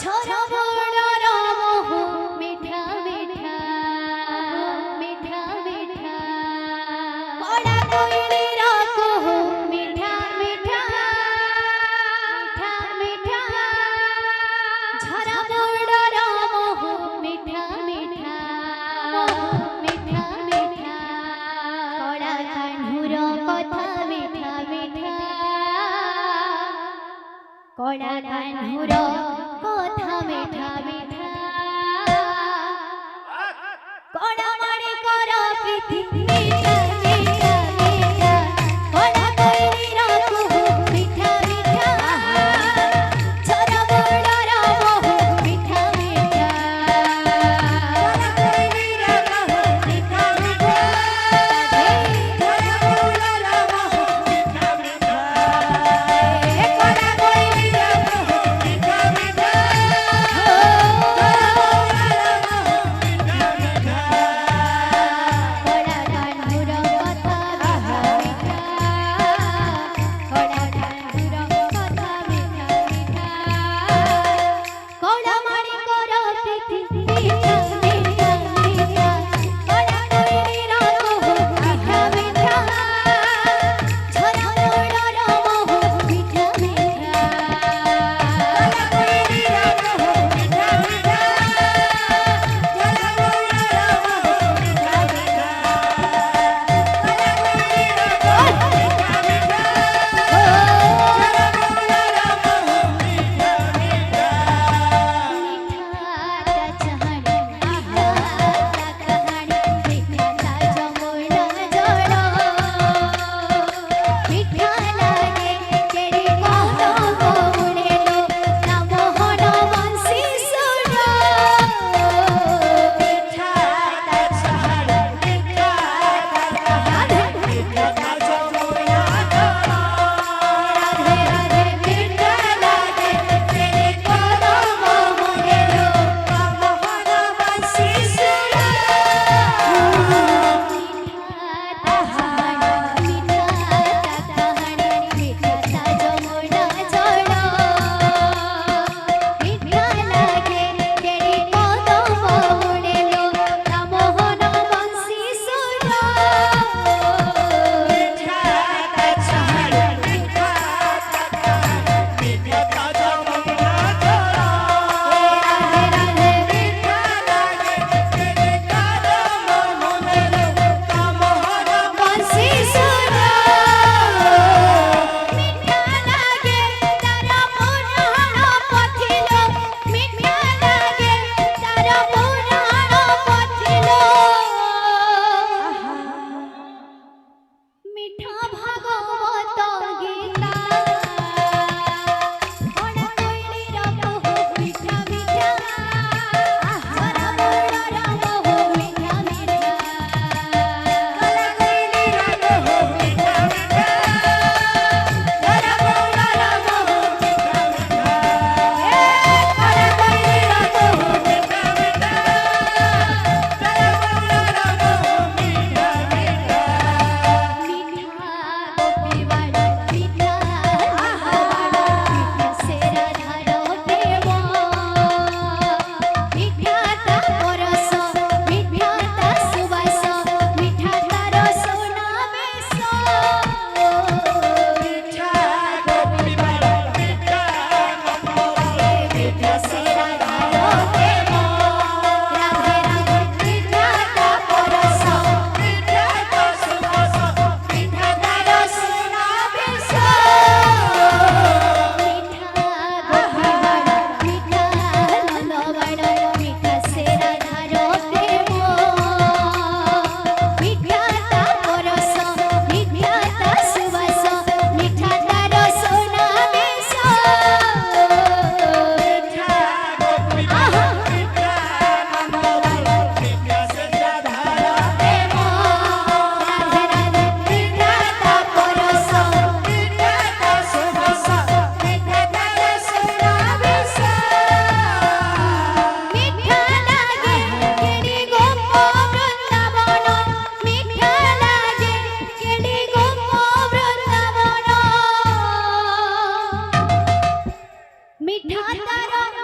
छोरा बड़ा राम हो मीठा मीठा मीठा मीठा बड़ा कोयली राको हो मीठा मीठा मीठा मीठा छोरा बड़ा राम हो मीठा मीठा मीठा मीठा बड़ा कान्हुर कथा मीठा मीठा कड़ा कान्हुर कथा मीठा मीठा कड़ा मारे करा प्रीति मीठा मीठा मीठा कड़ा कोयली राको हो मीठा मीठा छोरा बड़ा राम हो मीठा मीठा कड़ा कोयली राको हो मीठा मीठा छोरा बड़ा राम हो मीठा मीठा कड़ा कोयली राको हो मीठा मीठा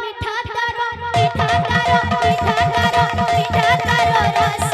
मिठा तारा মিঠা কারো রস